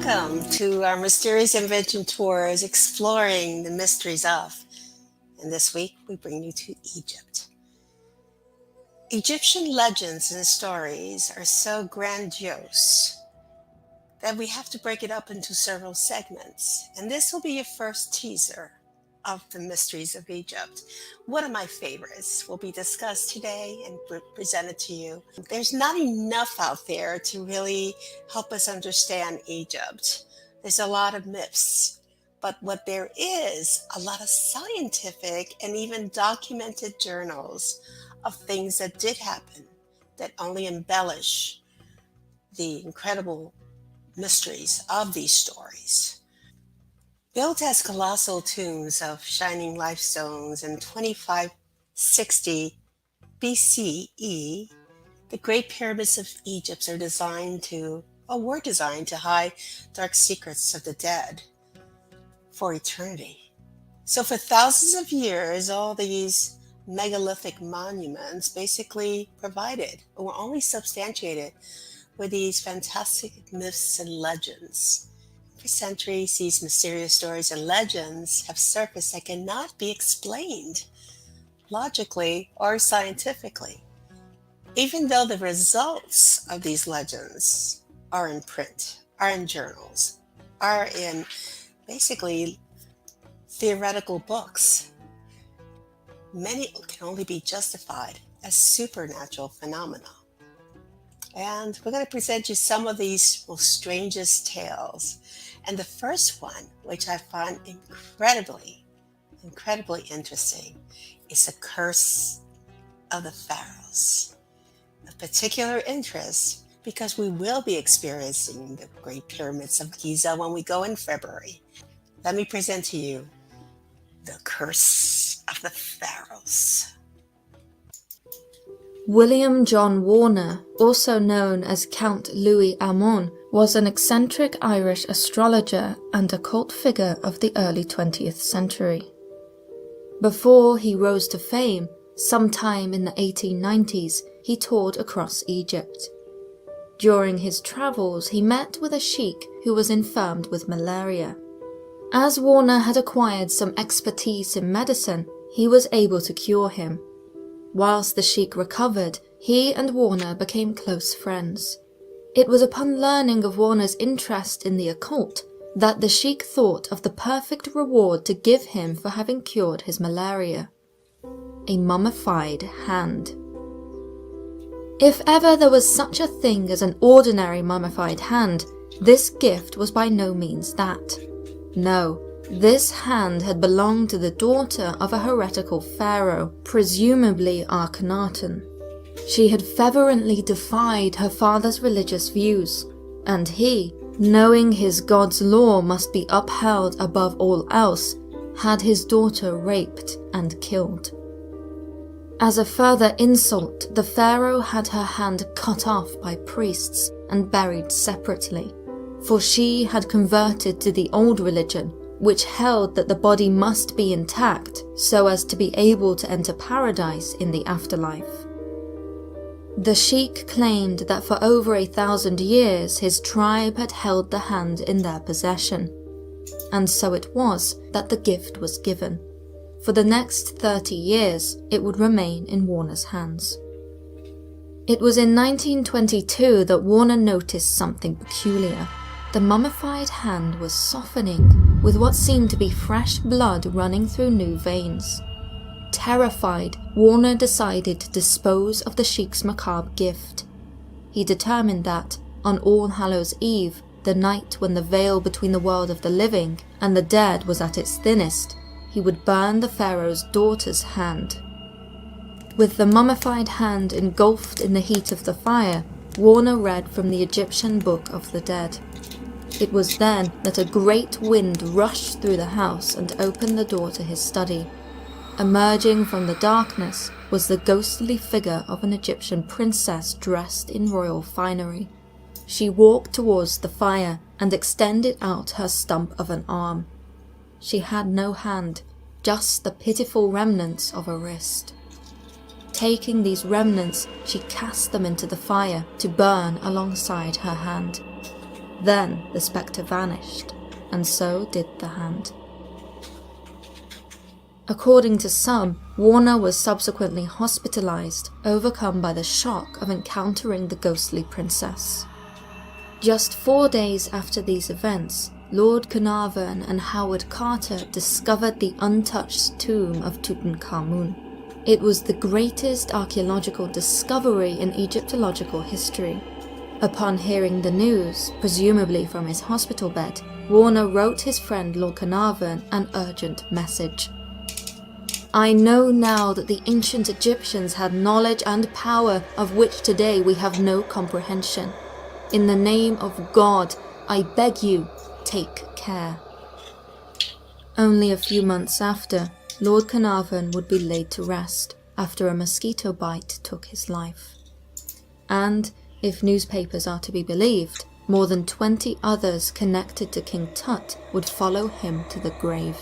Welcome to our Mysterious Invention Tours exploring the mysteries of. And this week we bring you to Egypt. Egyptian legends and stories are so grandiose that we have to break it up into several segments. And this will be your first teaser of the mysteries of Egypt. One of my favorites will be discussed today and presented to you. There's not enough out there to really help us understand Egypt. There's a lot of myths, but what there is, a lot of scientific and even documented journals of things that did happen that only embellish the incredible mysteries of these stories. Built as colossal tombs of shining limestones in 2560 BCE, the Great Pyramids of Egypt were designed to hide dark secrets of the dead for eternity. So for thousands of years, all these megalithic monuments basically provided or were only substantiated with these fantastic myths and legends. For centuries, these mysterious stories and legends have surfaced that cannot be explained logically or scientifically, even though the results of these legends are in print, are in journals, are in basically theoretical books. Many can only be justified as supernatural phenomena. And we're going to present you some of these most strangest tales. And the first one, which I find incredibly interesting, is the curse of the Pharaohs. Of particular interest because we will be experiencing the Great Pyramids of Giza when we go in February. Let me present to you the curse of the Pharaohs. William John Warner, also known as Count Louis Amon, was an eccentric Irish astrologer and occult figure of the early 20th century. Before he rose to fame, sometime in the 1890s, he toured across Egypt. During his travels, he met with a sheikh who was infirmed with malaria. As Warner had acquired some expertise in medicine, he was able to cure him. Whilst the sheikh recovered, he and Warner became close friends. It was upon learning of Warner's interest in the occult that the sheikh thought of the perfect reward to give him for having cured his malaria: a mummified hand. If ever there was such a thing as an ordinary mummified hand, this gift was by no means that. No, this hand had belonged to the daughter of a heretical pharaoh, presumably Akhenaten. She had fervently defied her father's religious views, and he, knowing his god's law must be upheld above all else, had his daughter raped and killed. As a further insult, the pharaoh had her hand cut off by priests and buried separately, for she had converted to the old religion, which held that the body must be intact so as to be able to enter paradise in the afterlife. The sheikh claimed that for over 1,000 years his tribe had held the hand in their possession, and so it was that the gift was given. For the next 30 years, it would remain in Warner's hands. It was in 1922 that Warner noticed something peculiar. The mummified hand was softening, with what seemed to be fresh blood running through new veins. Terrified, Warner decided to dispose of the sheikh's macabre gift. He determined that, on All Hallows' Eve, the night when the veil between the world of the living and the dead was at its thinnest, he would burn the pharaoh's daughter's hand. With the mummified hand engulfed in the heat of the fire, Warner read from the Egyptian Book of the Dead. It was then that a great wind rushed through the house and opened the door to his study. Emerging from the darkness was the ghostly figure of an Egyptian princess dressed in royal finery. She walked towards the fire and extended out her stump of an arm. She had no hand, just the pitiful remnants of a wrist. Taking these remnants, she cast them into the fire to burn alongside her hand. Then the spectre vanished, and so did the hand. According to some, Warner was subsequently hospitalized, overcome by the shock of encountering the ghostly princess. Just 4 days after these events, Lord Carnarvon and Howard Carter discovered the untouched tomb of Tutankhamun. It was the greatest archaeological discovery in Egyptological history. Upon hearing the news, presumably from his hospital bed, Warner wrote his friend Lord Carnarvon an urgent message. "I know now that the ancient Egyptians had knowledge and power of which today we have no comprehension. In the name of God, I beg you, take care." Only a few months after, Lord Carnarvon would be laid to rest after a mosquito bite took his life. And, if newspapers are to be believed, more than 20 others connected to King Tut would follow him to the grave.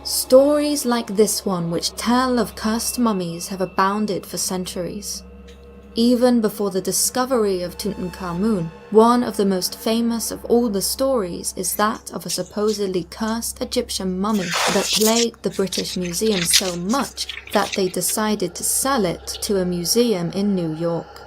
Stories like this one, which tell of cursed mummies, have abounded for centuries. Even before the discovery of Tutankhamun, one of the most famous of all the stories is that of a supposedly cursed Egyptian mummy that plagued the British Museum so much that they decided to sell it to a museum in New York.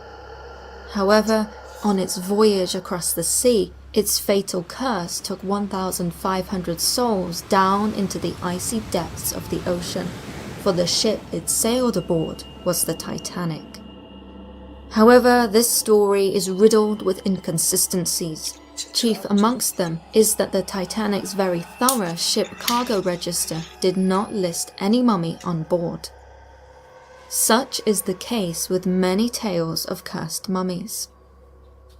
However, on its voyage across the sea, its fatal curse took 1,500 souls down into the icy depths of the ocean, for the ship it sailed aboard was the Titanic. However, this story is riddled with inconsistencies. Chief amongst them is that the Titanic's very thorough ship cargo register did not list any mummy on board. Such is the case with many tales of cursed mummies.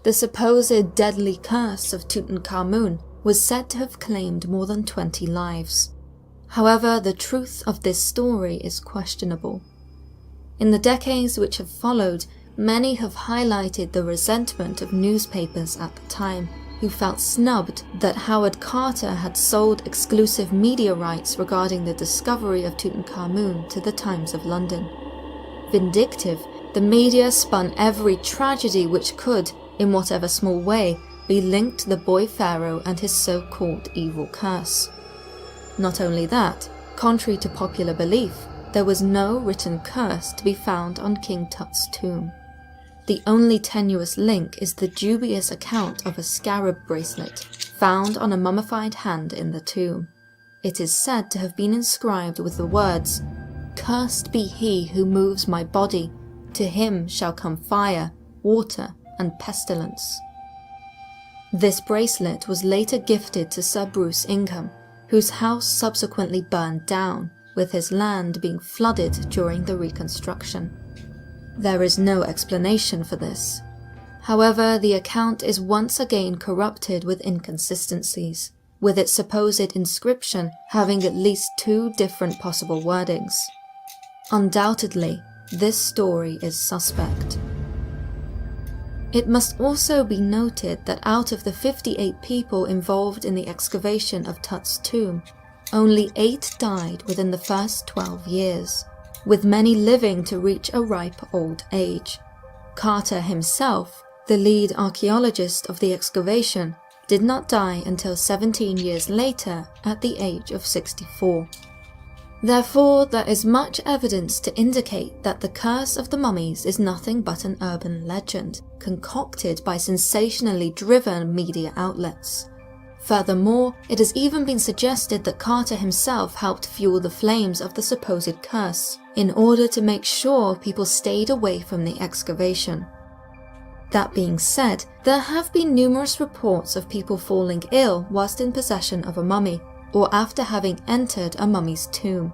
The supposed deadly curse of Tutankhamun was said to have claimed more than 20 lives. However, the truth of this story is questionable. In the decades which have followed, many have highlighted the resentment of newspapers at the time, who felt snubbed that Howard Carter had sold exclusive media rights regarding the discovery of Tutankhamun to the Times of London. Vindictive, the media spun every tragedy which could, in whatever small way, be linked to the boy pharaoh and his so-called evil curse. Not only that, contrary to popular belief, there was no written curse to be found on King Tut's tomb. The only tenuous link is the dubious account of a scarab bracelet found on a mummified hand in the tomb. It is said to have been inscribed with the words, "Cursed be he who moves my body, to him shall come fire, water, and pestilence." This bracelet was later gifted to Sir Bruce Ingham, whose house subsequently burned down, with his land being flooded during the reconstruction. There is no explanation for this. However, the account is once again corrupted with inconsistencies, with its supposed inscription having at least 2 different possible wordings. Undoubtedly, this story is suspect. It must also be noted that out of the 58 people involved in the excavation of Tut's tomb, only 8 died within the first 12 years, with many living to reach a ripe old age. Carter himself, the lead archaeologist of the excavation, did not die until 17 years later at the age of 64. Therefore, there is much evidence to indicate that the curse of the mummies is nothing but an urban legend, concocted by sensationally driven media outlets. Furthermore, it has even been suggested that Carter himself helped fuel the flames of the supposed curse, in order to make sure people stayed away from the excavation. That being said, there have been numerous reports of people falling ill whilst in possession of a mummy, or after having entered a mummy's tomb.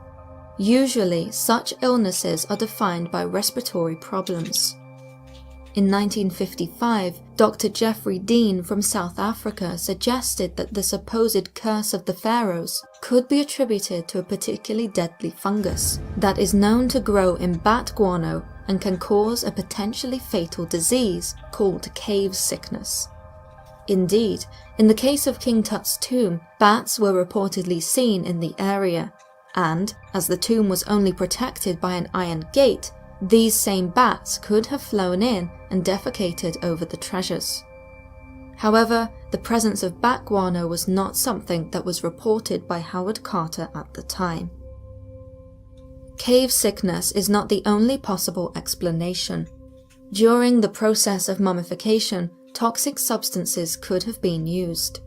Usually, such illnesses are defined by respiratory problems. In 1955, Dr. Jeffrey Dean from South Africa suggested that the supposed curse of the Pharaohs could be attributed to a particularly deadly fungus that is known to grow in bat guano and can cause a potentially fatal disease called cave sickness. Indeed, in the case of King Tut's tomb, bats were reportedly seen in the area, and, as the tomb was only protected by an iron gate, these same bats could have flown in and defecated over the treasures. However, the presence of bat guano was not something that was reported by Howard Carter at the time. Cave sickness is not the only possible explanation. During the process of mummification, toxic substances could have been used.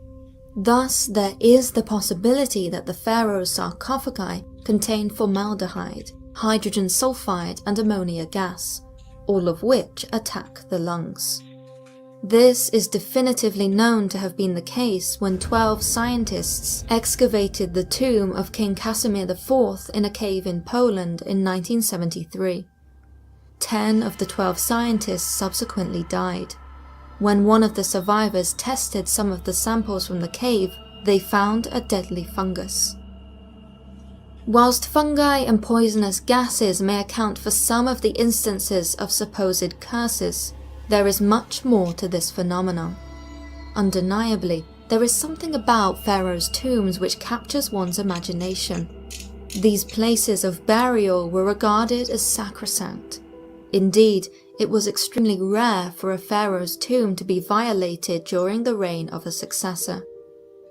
Thus, there is the possibility that the pharaoh's sarcophagi contained formaldehyde, hydrogen sulfide and ammonia gas, all of which attack the lungs. This is definitively known to have been the case when 12 scientists excavated the tomb of King Casimir IV in a cave in Poland in 1973. 10 of the 12 scientists subsequently died. When one of the survivors tested some of the samples from the cave, they found a deadly fungus. Whilst fungi and poisonous gases may account for some of the instances of supposed curses, there is much more to this phenomenon. Undeniably, there is something about pharaohs' tombs which captures one's imagination. These places of burial were regarded as sacrosanct. Indeed, it was extremely rare for a pharaoh's tomb to be violated during the reign of a successor.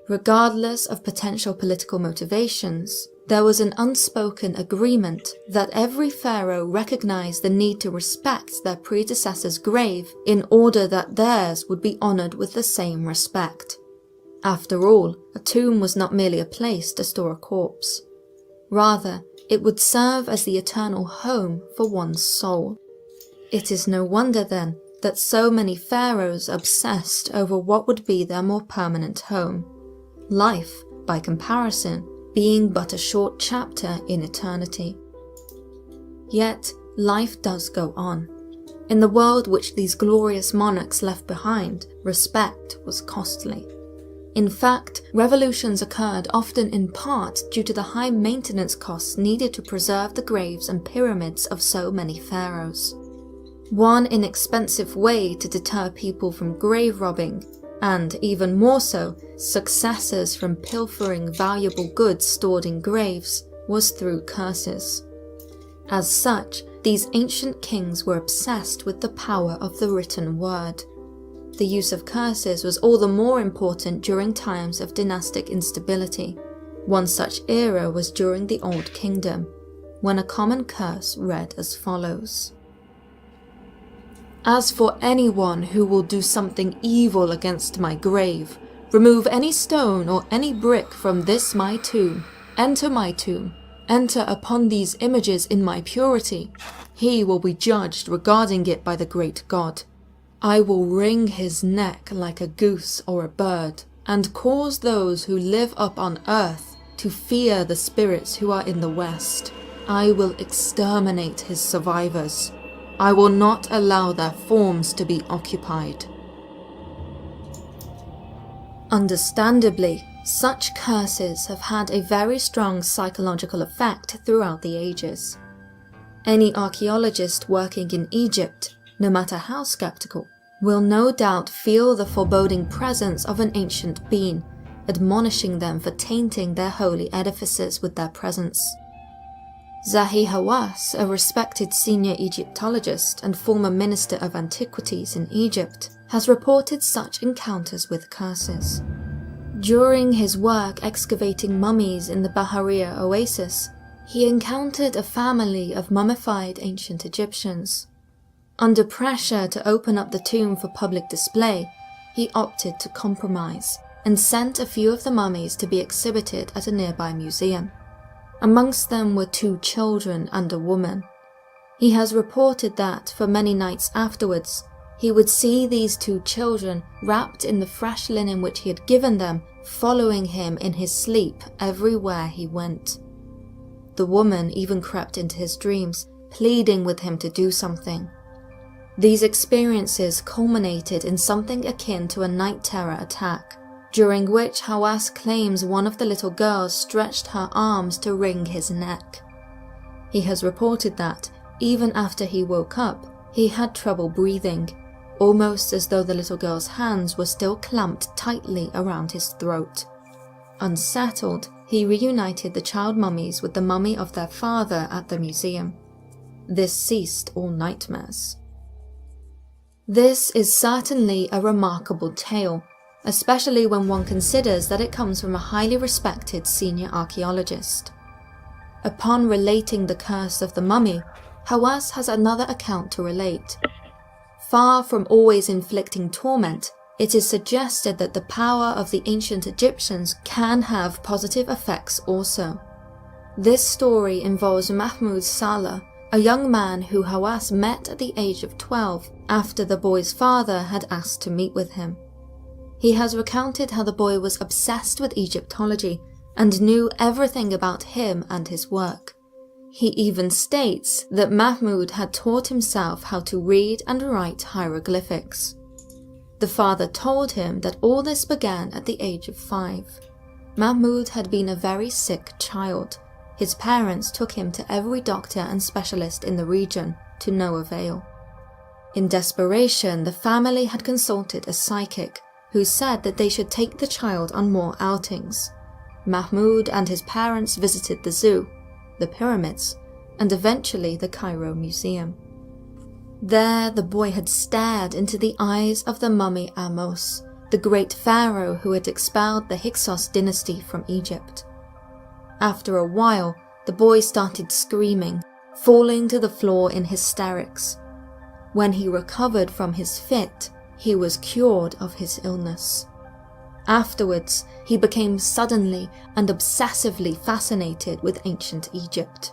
Regardless of potential political motivations, there was an unspoken agreement that every pharaoh recognized the need to respect their predecessor's grave in order that theirs would be honored with the same respect. After all, a tomb was not merely a place to store a corpse. Rather, it would serve as the eternal home for one's soul. It is no wonder then that so many pharaohs obsessed over what would be their more permanent home. Life, by comparison, being but a short chapter in eternity. Yet, life does go on. In the world which these glorious monarchs left behind, respect was costly. In fact, revolutions occurred often in part due to the high maintenance costs needed to preserve the graves and pyramids of so many pharaohs. One inexpensive way to deter people from grave robbing, and even more so, successors from pilfering valuable goods stored in graves, was through curses. As such, these ancient kings were obsessed with the power of the written word. The use of curses was all the more important during times of dynastic instability. One such era was during the Old Kingdom, when a common curse read as follows: "As for anyone who will do something evil against my grave, remove any stone or any brick from this my tomb, enter upon these images in my purity, he will be judged regarding it by the great God. I will wring his neck like a goose or a bird, and cause those who live up on earth to fear the spirits who are in the west. I will exterminate his survivors. I will not allow their forms to be occupied." Understandably, such curses have had a very strong psychological effect throughout the ages. Any archaeologist working in Egypt, no matter how skeptical, will no doubt feel the foreboding presence of an ancient being, admonishing them for tainting their holy edifices with their presence. Zahi Hawass, a respected senior Egyptologist and former Minister of Antiquities in Egypt, has reported such encounters with curses. During his work excavating mummies in the Bahariya oasis, he encountered a family of mummified ancient Egyptians. Under pressure to open up the tomb for public display, he opted to compromise and sent a few of the mummies to be exhibited at a nearby museum. Amongst them were 2 children and a woman. He has reported that, for many nights afterwards, he would see these 2 children wrapped in the fresh linen which he had given them, following him in his sleep everywhere he went. The woman even crept into his dreams, pleading with him to do something. These experiences culminated in something akin to a night terror attack, during which Hawass claims one of the little girls stretched her arms to wring his neck. He has reported that, even after he woke up, he had trouble breathing, almost as though the little girl's hands were still clamped tightly around his throat. Unsettled, he reunited the child mummies with the mummy of their father at the museum. This ceased all nightmares. This is certainly a remarkable tale, especially when one considers that it comes from a highly respected senior archaeologist. Upon relating the curse of the mummy, Hawass has another account to relate. Far from always inflicting torment, it is suggested that the power of the ancient Egyptians can have positive effects also. This story involves Mahmoud Salah, a young man who Hawass met at the age of 12 after the boy's father had asked to meet with him. He has recounted how the boy was obsessed with Egyptology and knew everything about him and his work. He even states that Mahmoud had taught himself how to read and write hieroglyphics. The father told him that all this began at the age of 5. Mahmoud had been a very sick child. His parents took him to every doctor and specialist in the region, to no avail. In desperation, the family had consulted a psychic, who said that they should take the child on more outings. Mahmoud and his parents visited the zoo, the pyramids, and eventually the Cairo Museum. There, the boy had stared into the eyes of the mummy Ahmose, the great pharaoh who had expelled the Hyksos dynasty from Egypt. After a while, the boy started screaming, falling to the floor in hysterics. When he recovered from his fit, he was cured of his illness. Afterwards, he became suddenly and obsessively fascinated with ancient Egypt.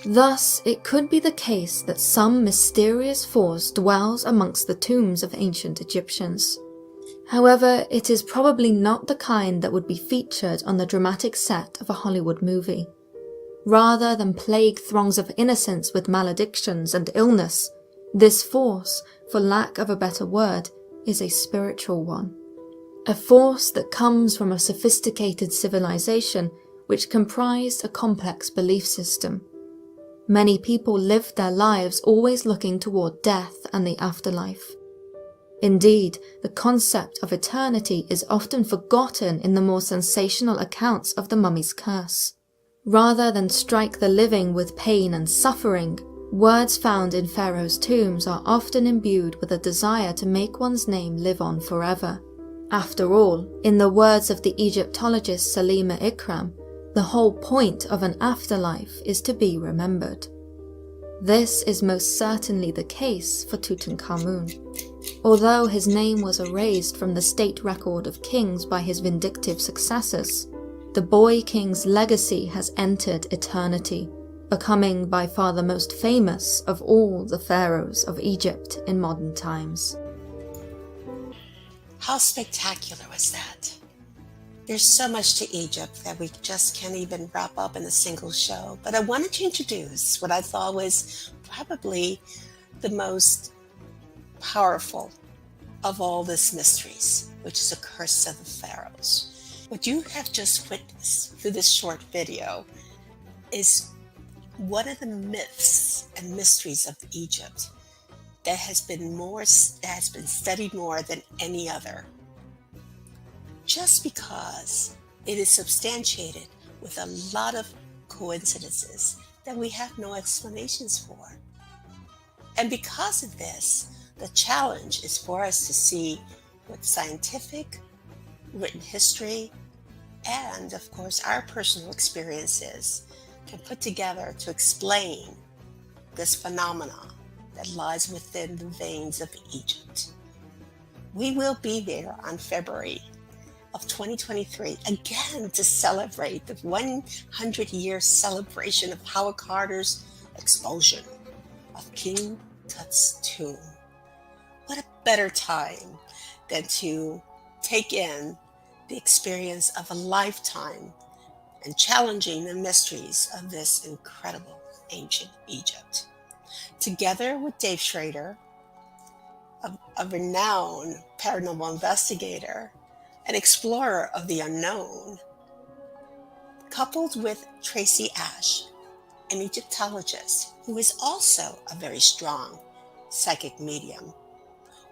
Thus, it could be the case that some mysterious force dwells amongst the tombs of ancient Egyptians. However, it is probably not the kind that would be featured on the dramatic set of a Hollywood movie. Rather than plague throngs of innocents with maledictions and illness, this force, for lack of a better word, is a spiritual one. A force that comes from a sophisticated civilization which comprised a complex belief system. Many people lived their lives always looking toward death and the afterlife. Indeed, the concept of eternity is often forgotten in the more sensational accounts of the mummy's curse. Rather than strike the living with pain and suffering, words found in pharaohs' tombs are often imbued with a desire to make one's name live on forever. After all, in the words of the Egyptologist Salima Ikram, the whole point of an afterlife is to be remembered. This is most certainly the case for Tutankhamun. Although his name was erased from the state record of kings by his vindictive successors, the boy king's legacy has entered eternity, becoming by far the most famous of all the pharaohs of Egypt in modern times. How spectacular was that? There's so much to Egypt that we just can't even wrap up in a single show, but I wanted to introduce what I thought was probably the most powerful of all these mysteries, which is the curse of the pharaohs. What you have just witnessed through this short video is one of the myths and mysteries of Egypt. that has been studied more than any other, just because it is substantiated with a lot of coincidences that we have no explanations for. And because of this, the challenge is for us to see what scientific, written history, and of course our personal experiences can put together to explain this phenomenon that lies within the veins of Egypt. We will be there on February of 2023 again to celebrate the 100-year celebration of Howard Carter's expulsion of King Tut's tomb. What a better time than to take in the experience of a lifetime and challenging the mysteries of this incredible ancient Egypt. Together with Dave Schrader, a renowned paranormal investigator, an explorer of the unknown, coupled with Tracy Ash, an Egyptologist who is also a very strong psychic medium,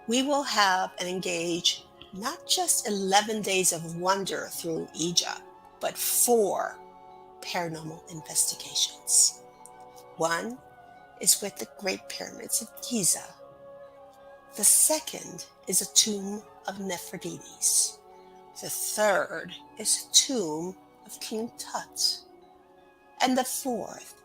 we will have and engage not just 11 days of wonder through Egypt, but 4 paranormal investigations. One is with the Great Pyramids of Giza. The second is a tomb of Nefertiti. The third is a tomb of King Tut. And the fourth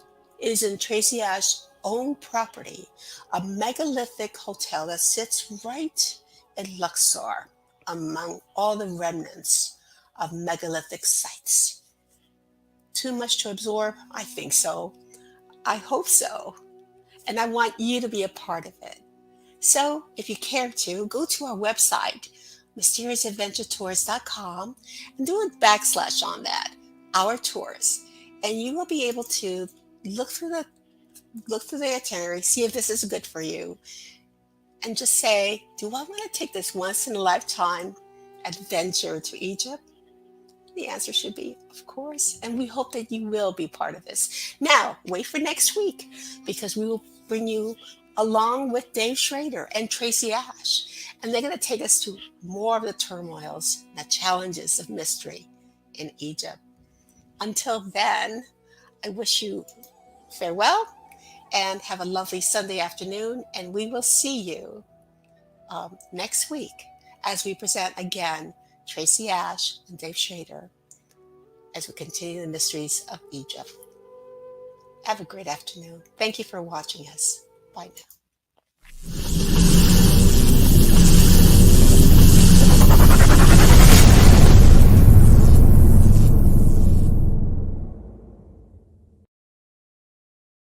is in Tracy Ash's own property, a megalithic hotel that sits right in Luxor among all the remnants of megalithic sites. Too much to absorb? I think so. I hope so. And I want you to be a part of it. So if you care to, go to our website, mysteriousadventuretours.com, and do a backslash on that, Our Tours. And you will be able to look through the itinerary, see if this is good for you, and just say, do I want to take this once in a lifetime adventure to Egypt? The answer should be, of course, and we hope that you will be part of this. Now, wait for next week, because we will bring you along with Dave Schrader and Tracy Ash, and they're going to take us to more of the turmoils and the challenges of mystery in Egypt. Until then, I wish you farewell and have a lovely Sunday afternoon, and we will see you next week as we present again Tracy Ash and Dave Schrader as we continue the mysteries of Egypt. Have a great afternoon. Thank you for watching us. Bye now.